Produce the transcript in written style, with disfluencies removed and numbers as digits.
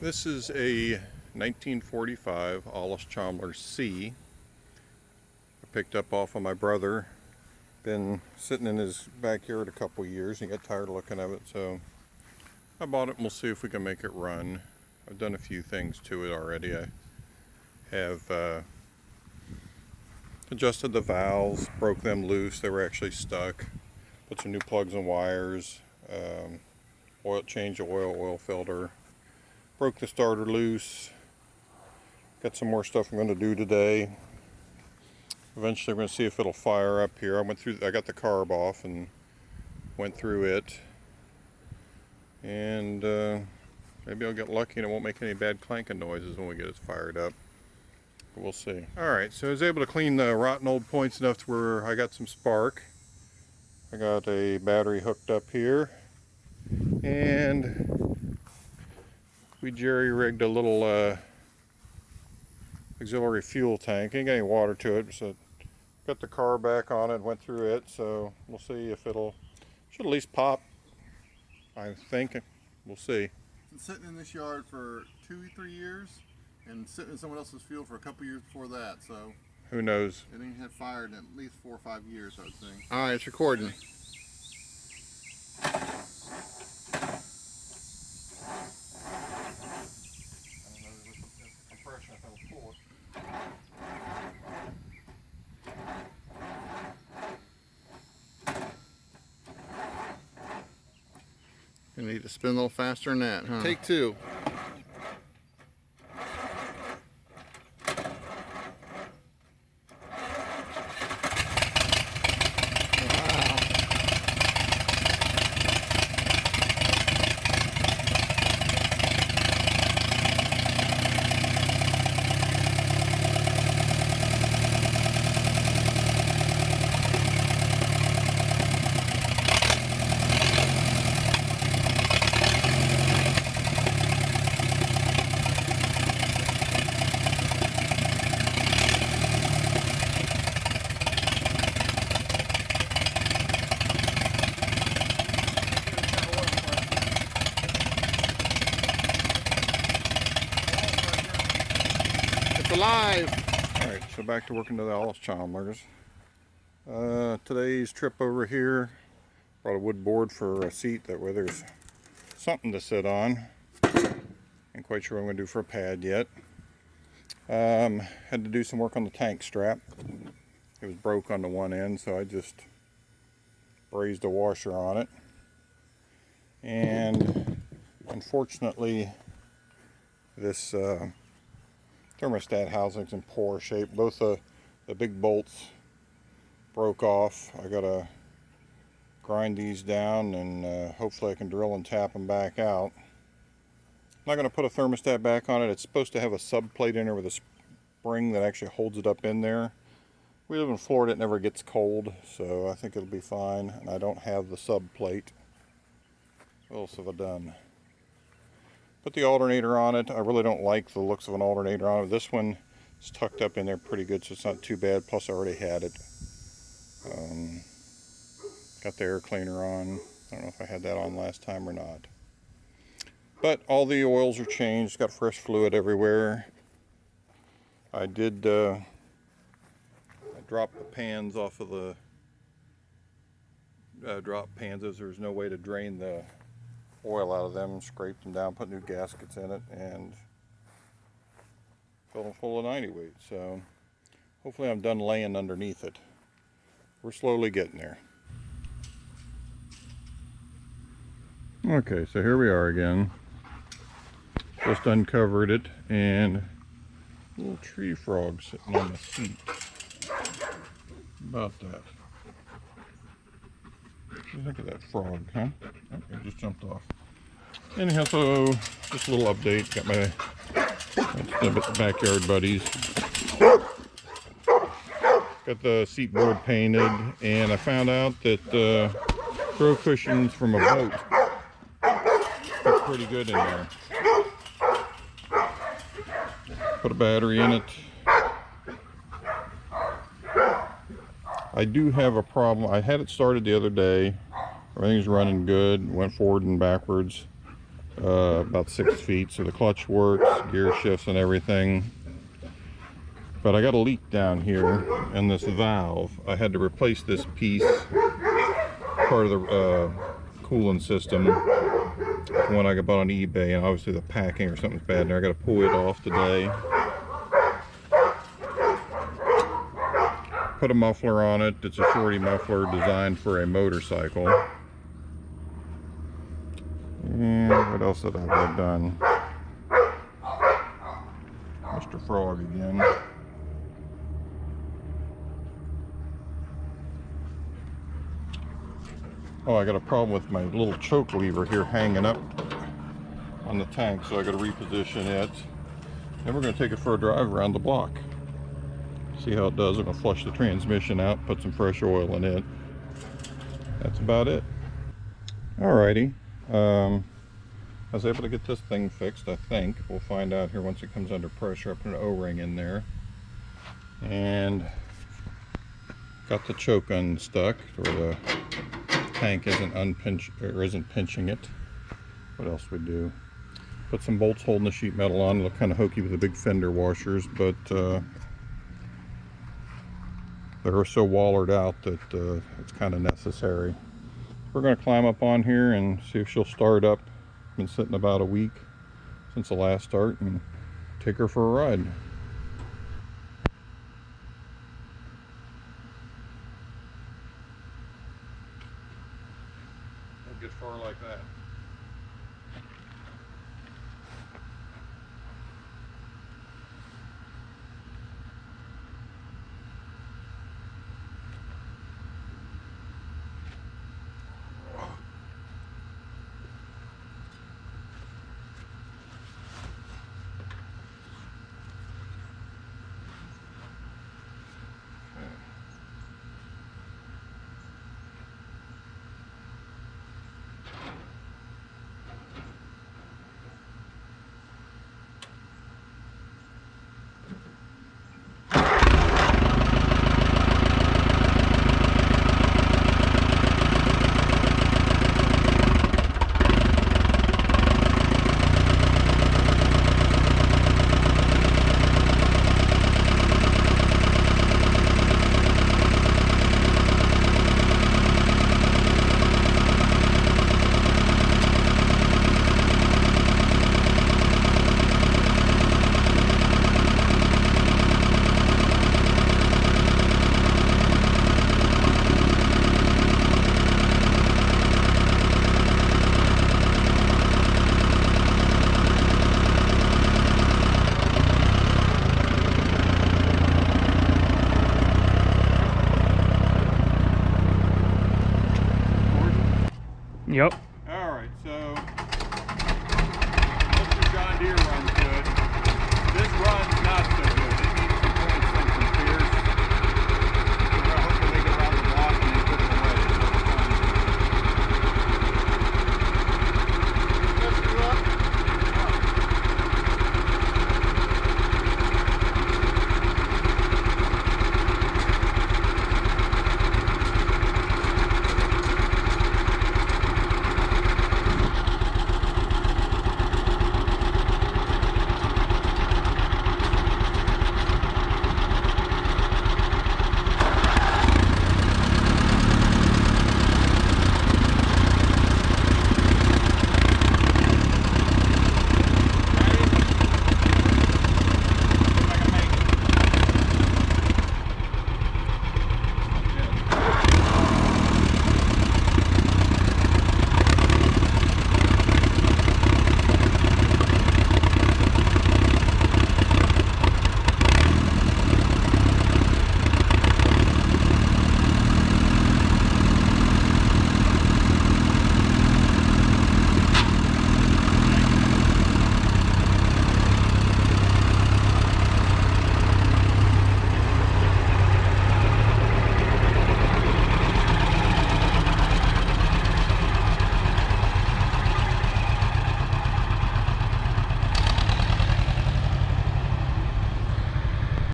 This is a 1945 Allis-Chalmers C. I picked up off of my brother. Been sitting in his backyard a couple years and he got tired of looking at it, so I bought it and we'll see if we can make it run. I've done a few things to it already. I have adjusted the valves, broke them loose, they were actually stuck. Put some new plugs and wires, changed the oil filter. Broke the starter loose. Got some more stuff I'm going to do today. Eventually we're going to see if it'll fire up here. I got the carb off and went through it. And maybe I'll get lucky and it won't make any bad clanking noises when we get it fired up. But we'll see. Alright, so I was able to clean the rotten old points enough to where I got some spark. I got a battery hooked up here. And we jerry-rigged a little auxiliary fuel tank. Ain't got any water to it, so got the car back on it, went through it, so we'll see if should at least pop, I think. We'll see. It's been sitting in this yard for 2-3 years and sitting in someone else's field for a couple years before that, so who knows? it ain't had fired in at least 4 or 5 years, I would think. Alright, it's recording. You need to spin a little faster than that, huh? Take two. Alive. Alright, so back to working to the Allis-Chalmers. Today's trip over here, brought a wood board for a seat, that way there's something to sit on. Ain't quite sure what I'm going to do for a pad yet. Had to do some work on the tank strap. It was broke on the one end, so I just brazed a washer on it. And unfortunately, this thermostat housing's in poor shape. Both the big bolts broke off. I gotta grind these down and hopefully I can drill and tap them back out. I'm not gonna put a thermostat back on it. It's supposed to have a sub plate in there with a spring that actually holds it up in there. We live in Florida, it never gets cold, so I think it'll be fine. And I don't have the sub plate. What else have I done? Put the alternator on it. I really don't like the looks of an alternator on it. This one is tucked up in there pretty good, so it's not too bad. Plus I already had it. Got the air cleaner on. I don't know if I had that on last time or not. But all the oils are changed. Got fresh fluid everywhere. I did I dropped the pans off of the drop pans as there's no way to drain the oil out of them, scraped them down, put new gaskets in it, and filled them full of 90 weight. So hopefully I'm done laying underneath it. We're slowly getting there. Okay, so here we are again. Just uncovered it, and a little tree frog sitting on the seat. About that. What do you think of that frog, huh? Oh, it just jumped off. Anyhow, so just a little update. Got my backyard buddies. Got the seat board painted, and I found out that throw cushions from a boat fit pretty good in there. Put a battery in it. I do have a problem. I had it started the other day. Everything's running good. Went forward and backwards. about 6 feet, so the clutch works, gear shifts and everything. But I got a leak down here in this valve. I had to replace this piece, part of the coolant system, when I got bought on eBay, and obviously the packing or something's bad in there. I got to pull it off today. Put a muffler on it. It's a shorty muffler designed for a motorcycle. And what else have I done? Mr. Frog again. Oh, I got a problem with my little choke lever here hanging up on the tank, so I got to reposition it. Then we're going to take it for a drive around the block. See how it does. I'm going to flush the transmission out, put some fresh oil in it. That's about it. Alrighty. I was able to get this thing fixed, I think. We'll find out here once it comes under pressure. I put an O-ring in there. And got the choke unstuck, where the tank isn't pinching it. What else we do? Put some bolts holding the sheet metal on. Look kind of hokey with the big fender washers, but they're so wallered out that it's kind of necessary. We're going to climb up on here and see if she'll start up. Been sitting about a week since the last start, and take her for a ride. Don't get far like that. Yep.